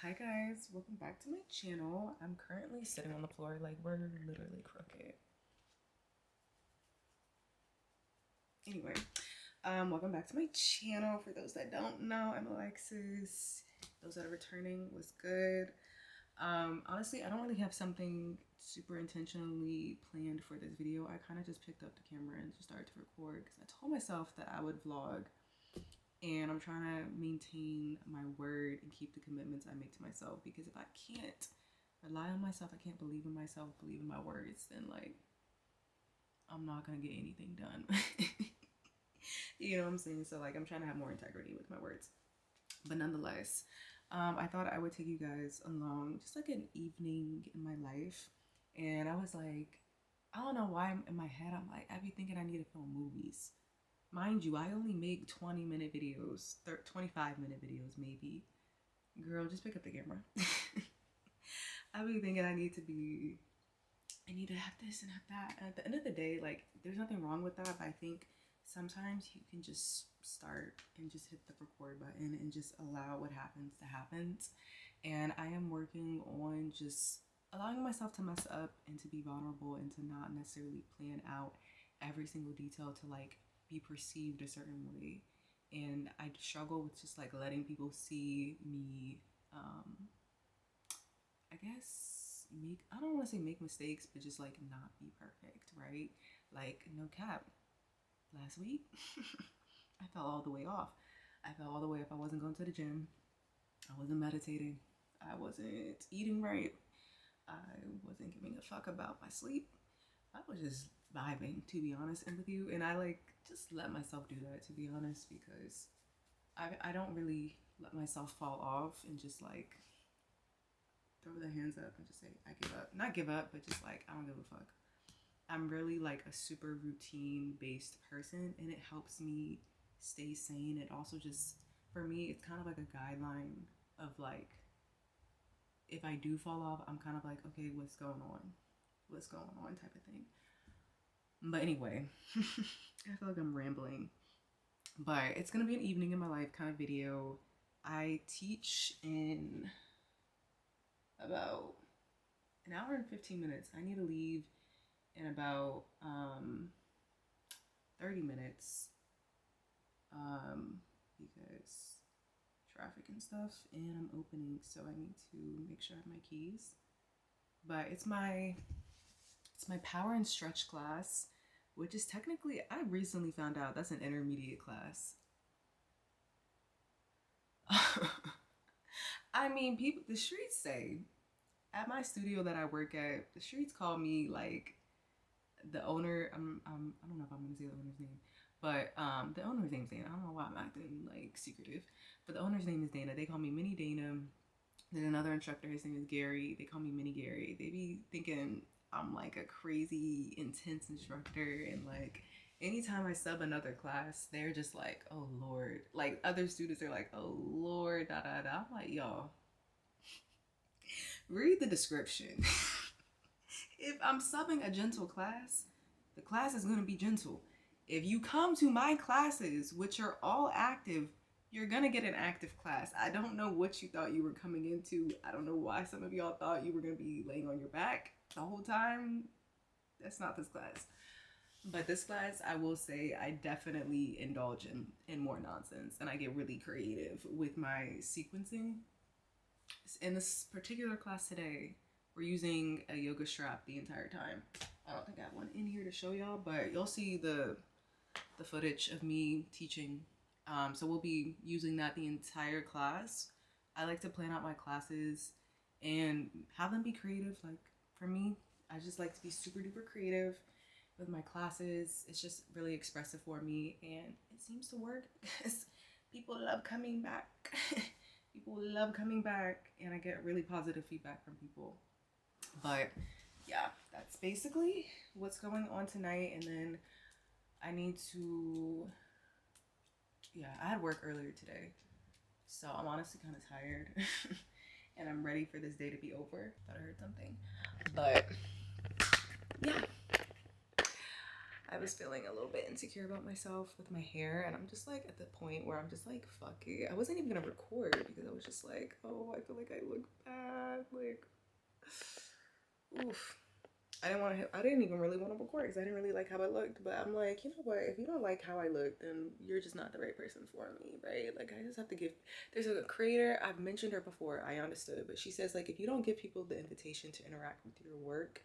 Hi guys, welcome back to my channel. I'm currently sitting on the floor like we're literally crooked. Anyway, welcome back to my channel. For those that don't know, I'm Alexis. Those that are returning, was good. Honestly, I don't really have something super intentionally planned for this video. I kind of just picked up the camera and just started to record because I told myself that I would vlog, and I'm trying to maintain my word and keep the commitments I make to myself, because if I can't rely on myself, I can't believe in myself, believe in my words, then like I'm not gonna get anything done. You know what I'm saying? So like I'm trying to have more integrity with my words. But nonetheless, I thought I would take you guys along just like an evening in my life. And I was like, I don't know why in my head I'm like, I be thinking I need to film movies. Mind you, I only make 20-minute videos, 25-minute videos maybe. Girl, just pick up the camera. I be thinking I need to have this and have that. And at the end of the day, like, there's nothing wrong with that, but I think sometimes you can just start and just hit the record button and just allow what happens to happen. And I am working on just allowing myself to mess up and to be vulnerable and to not necessarily plan out every single detail to like be perceived a certain way. And I struggle with just like letting people see me, I guess I don't want to say make mistakes, but just like not be perfect, right? Like, no cap, last week I fell all the way off. I fell all the way up. I wasn't going to the gym, I wasn't meditating, I wasn't eating right, I wasn't giving a fuck about my sleep. I was just vibing, to be honest and with you. And I like just let myself do that, to be honest, because I don't really let myself fall off and just like throw the hands up and just say I give up. Not give up, but just like I don't give a fuck. I'm really like a super routine based person, and it helps me stay sane. It also just, for me, it's kind of like a guideline of like, if I do fall off, I'm kind of like, okay, what's going on? What's going on type of thing. But anyway, I feel like I'm rambling. But it's gonna be an evening in my life kind of video. I teach in about an hour and 15 minutes. I need to leave in about 30 minutes because traffic and stuff, and I'm opening, so I need to make sure I have my keys. But it's my power and stretch class, which is technically, I recently found out that's an intermediate class. I mean, people, the streets say, at my studio that I work at, the streets call me like the owner. I don't know if I'm gonna say the owner's name, but the owner's name's Dana. I don't know why I'm acting like secretive, but the owner's name is Dana. They call me Mini Dana. There's another instructor, his name is Gary. They call me Mini Gary. They be thinking I'm like a crazy intense instructor, and like anytime I sub another class, they're just like, oh Lord. Like other students are like, oh Lord, da da da. I'm like, y'all, read the description. If I'm subbing a gentle class, the class is gonna be gentle. If you come to my classes, which are all active, you're gonna get an active class. I don't know what you thought you were coming into. I don't know why some of y'all thought you were gonna be laying on your back the whole time. That's not this class. But this class, I will say, I definitely indulge in more nonsense, and I get really creative with my sequencing. In this particular class today, we're using a yoga strap the entire time. I don't think I have one in here to show y'all, but you'll see the footage of me teaching. So we'll be using that the entire class. I like to plan out my classes and have them be creative. Like for me, I just like to be super duper creative with my classes. It's just really expressive for me, and it seems to work because people love coming back. People love coming back, and I get really positive feedback from people. But yeah, that's basically what's going on tonight. And then I need to, yeah, I had work earlier today, so I'm honestly kind of tired. And I'm ready for this day to be over. Thought I heard something, but yeah, I was feeling a little bit insecure about myself with my hair, and I'm just like at the point where I'm just like, fuck it. I wasn't even gonna record because I was just like, oh, I feel like I look bad. Like, oof. I didn't even really want to record because I didn't really like how I looked. But I'm like, you know what? If you don't like how I look, then you're just not the right person for me, right? Like, I just have to give. There's a creator, I've mentioned her before, I understood, but she says, like, if you don't give people the invitation to interact with your work,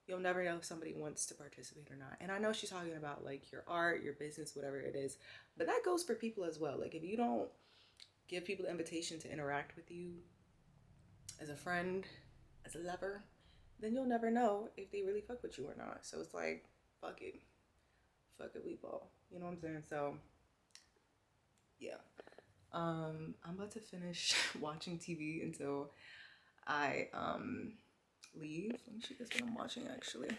you'll never know if somebody wants to participate or not. And I know she's talking about like your art, your business, whatever it is, but that goes for people as well. Like, if you don't give people the invitation to interact with you as a friend, as a lover, then you'll never know if they really fuck with you or not. So it's like, fuck it. Fuck it, we ball. You know what I'm saying? So yeah. I'm about to finish watching TV until I leave. Let me show you guys what I'm watching actually.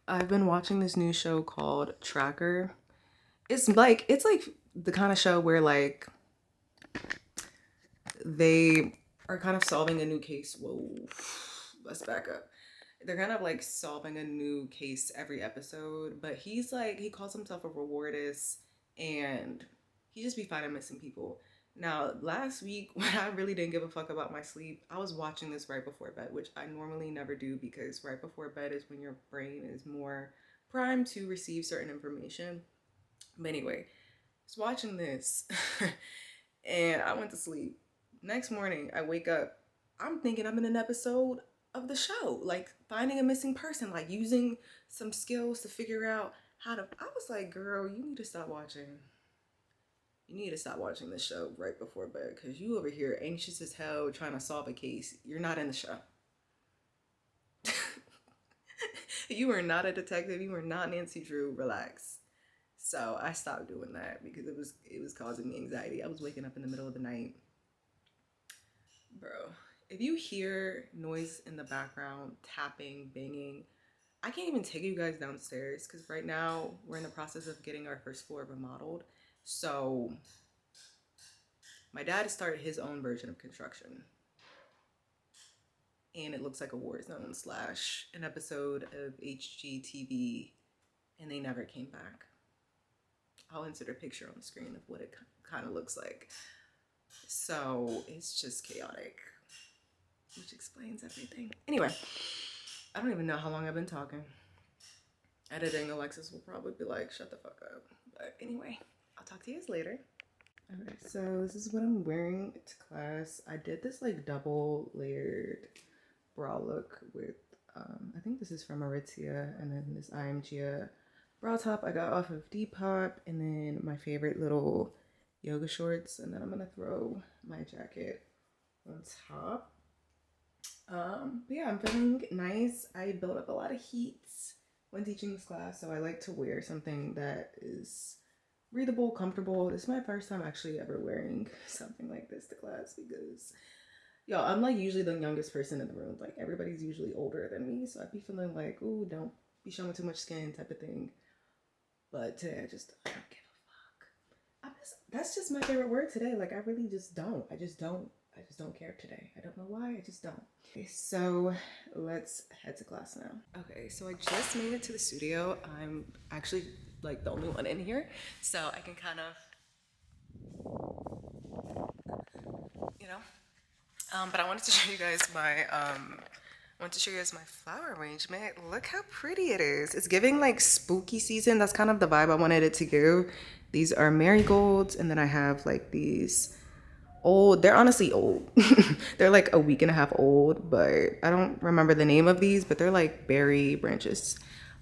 I've been watching this new show called Tracker. It's like the kind of show where like they are kind of solving a new case. Whoa, let's back up. They're kind of like solving a new case every episode, but he's like, he calls himself a rewardist and he just be finding missing people. Now, last week when I really didn't give a fuck about my sleep, I was watching this right before bed, which I normally never do because right before bed is when your brain is more primed to receive certain information. But anyway, I was watching this and I went to sleep. Next morning, I wake up. I'm thinking I'm in an episode of the show, like finding a missing person, like using some skills to figure out how to. I was like, girl, you need to stop watching. You need to stop watching this show right before bed because you over here anxious as hell trying to solve a case. You're not in the show. You are not a detective. You are not Nancy Drew. Relax. So I stopped doing that because it was causing me anxiety. I was waking up in the middle of the night. Bro, if you hear noise in the background, tapping, banging, I can't even take you guys downstairs because right now we're in the process of getting our first floor remodeled. So my dad started his own version of construction. And it looks like a war zone slash an episode of HGTV, and they never came back. I'll insert a picture on the screen of what it kind of looks like. So it's just chaotic, which explains everything. Anyway, I don't even know how long I've been talking. Editing, Alexis will probably be like, shut the fuck up. But anyway, I'll talk to you guys later. Okay, so this is what I'm wearing to class. I did this like double layered bra look with, I think this is from Aritzia, and then this IMGA bra top I got off of Depop, and then my favorite little yoga shorts, and then I'm gonna throw my jacket on top. But yeah, I'm feeling nice. I built up a lot of heat when teaching this class, so I like to wear something that is breathable, comfortable. This is my first time actually ever wearing something like this to class because, yo, I'm like usually the youngest person in the room. Like everybody's usually older than me, so I'd be feeling like, ooh, don't be showing too much skin type of thing. But today I don't give a fuck. That's just my favorite word today. Like I really just don't. I just don't care today. I don't know why. I just don't. Okay, so let's head to class now. Okay, so I just made it to the studio. I'm actually like the only one in here, so I can kind of, you know. But I wanted to show you guys my flower arrangement. Look how pretty it is. It's giving like spooky season. That's kind of the vibe I wanted it to give. These are marigolds, and then I have like these old, they're honestly old. They're like a week and a half old, but I don't remember the name of these, but they're like berry branches.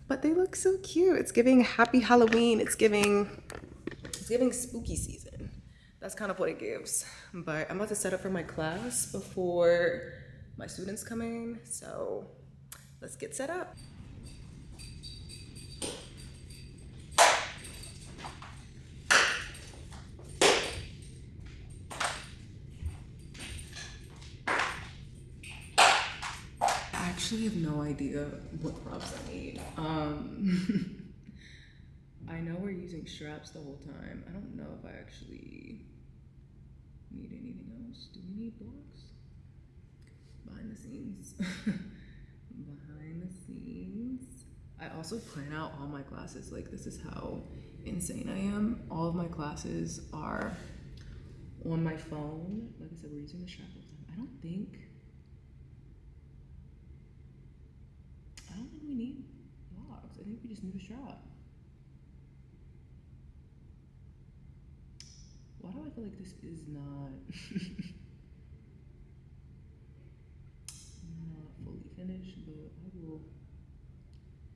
But they look so cute. It's giving happy Halloween. It's giving spooky season. That's kind of what it gives. But I'm about to set up for my class before my students come in. So let's get set up. I actually have no idea what props I need. I know we're using straps the whole time. I don't know if I actually need anything else. Do we need blocks? Behind the scenes. Behind the scenes. I also plan out all my classes. Like, this is how insane I am. All of my classes are on my phone. Like I said, we're using the strap all the time. I don't think we need locks. I think we just need a strap. Why do I feel like this is not not fully finished, but I will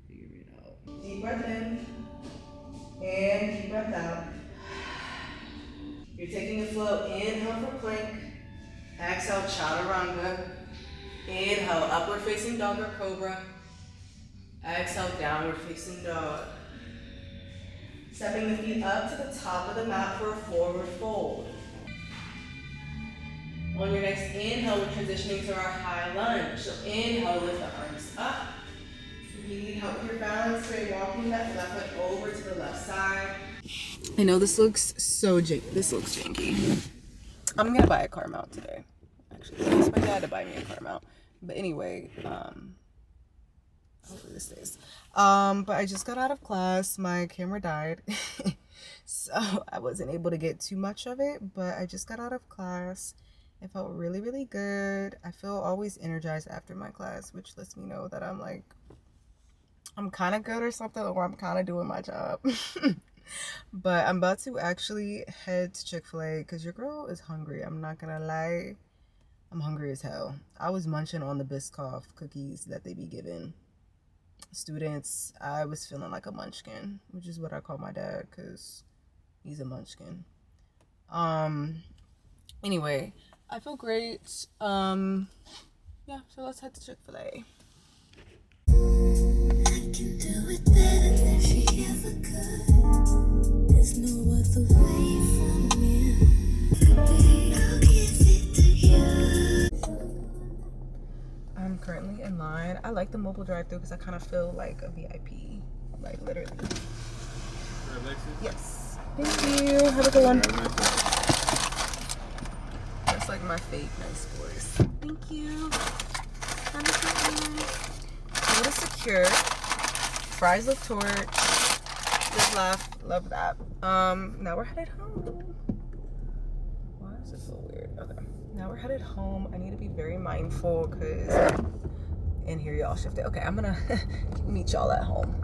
figure it out. Deep breath in and deep breath out. You're taking a flow. Inhale for plank. Exhale, chaturanga. Inhale, upward facing dog or cobra. Exhale, downward facing dog. Stepping the feet up to the top of the mat for a forward fold. On your next inhale, we're transitioning to our high lunge. So inhale, lift the arms up. If you need help with your balance, try walking that left foot over to the left side. I know this looks so janky. This looks janky. I'm gonna buy a car mount today. Actually, I asked my dad to buy me a car mount. But anyway, hopefully this stays. But I just got out of class. My camera died. So I wasn't able to get too much of it, but I just got out of class. It felt really, really good. I feel always energized after my class, which lets me know that I'm kind of good or something, or I'm kind of doing my job. But I'm about to actually head to Chick-fil-A because your girl is hungry. I'm not gonna lie. I'm hungry as hell. I was munching on the Biscoff cookies that they be giving students. I was feeling like a munchkin, which is what I call my dad because he's a munchkin. Anyway, I feel great. Yeah, so let's head to Chick-fil-A. I can do it better than she ever could. There's no other way from here. I'll give it to you. I'm currently in line. I like the mobile drive-thru because I kind of feel like a VIP. Like, literally. Yes. Thank you. Have a good one. That's like my fake nice voice. Thank you. Have a good one. Food is secure. Fries look torch. Just laugh. Love that. Now we're headed home. Why does it feel weird? Okay. Now we're headed home. I need to be very mindful because in here y'all shifted. Okay, I'm gonna meet y'all at home.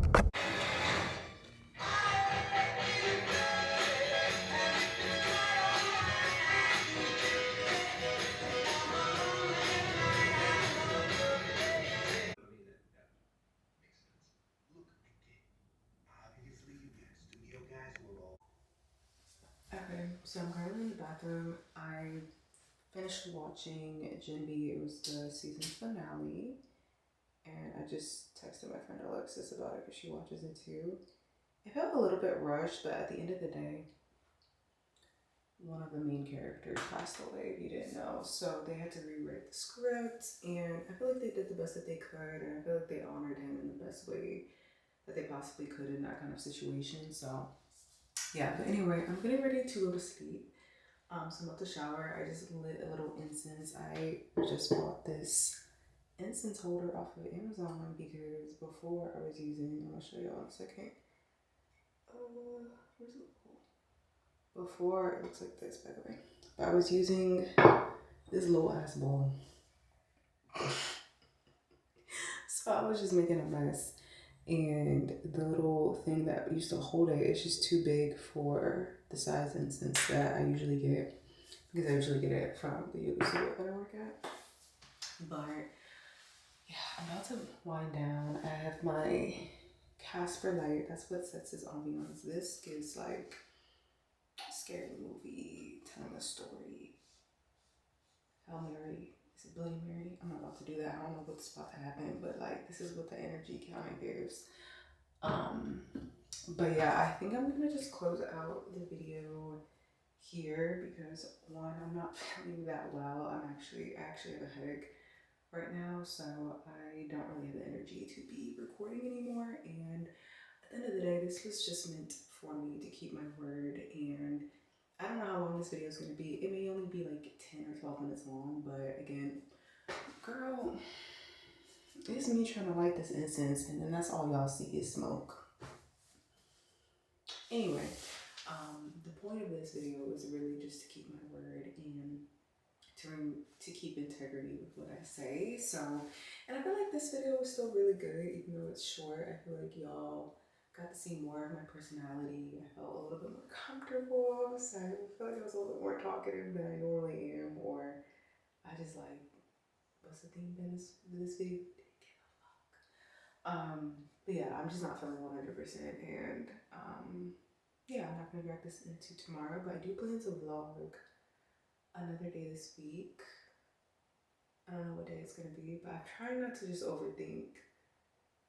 Okay, so I'm currently in the bathroom. I finished watching Jinbi. It was the season finale. And I just texted my friend Alexis about it because she watches it too. It felt a little bit rushed, but at the end of the day, one of the main characters passed away, if you didn't know. So they had to rewrite the script, and I feel like they did the best that they could, and I feel like they honored him in the best way that they possibly could in that kind of situation. So yeah, but anyway, I'm getting ready to go to sleep. So I'm about to shower. I just lit a little incense. I just bought this incense holder off of Amazon because before I was using, I'm gonna show y'all in a second. Where's it? Before it looks like this, by the way. But I was using this little ass bowl. So I was just making a mess. And the little thing that used to hold it is just too big for the size incense that I usually get. Because I usually get it from the yoga studio that I work at. But yeah, I'm about to wind down. I have my Casper light. That's what sets his ambiance. This gives like a scary movie, telling a story. Hail Mary. Is it Bloody Mary? I'm not about to do that. I don't know what's about to happen, but like this is what the energy kind of gives. But yeah, I think I'm gonna just close out the video here because one, I'm not feeling that well. I actually have a headache right now, so I don't really have the energy to be recording anymore. And at the end of the day, this was just meant for me to keep my word. And I don't know how long this video is going to be. It may only be like 10 or 12 minutes long, but again, girl, It's me trying to light this incense, and then that's all y'all see is smoke. Anyway, the point of this video was really just to keep my word and to keep integrity with what I say. So, and I feel like this video was still really good, even though it's short. I feel like y'all got to see more of my personality. I felt a little bit more comfortable. So I feel like I was a little bit more talkative than I normally am, or I just like, what's the theme in this video? But yeah, I'm just not feeling 100%, and yeah, I'm not gonna drag this into tomorrow, but I do plan to vlog another day this week. I don't know what day it's gonna be, but I'm trying not to just overthink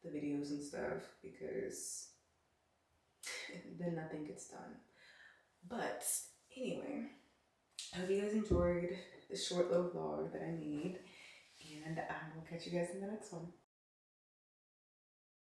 the videos and stuff because then nothing gets done. But anyway, I hope you guys enjoyed this short little vlog that I made, and I will catch you guys in the next one.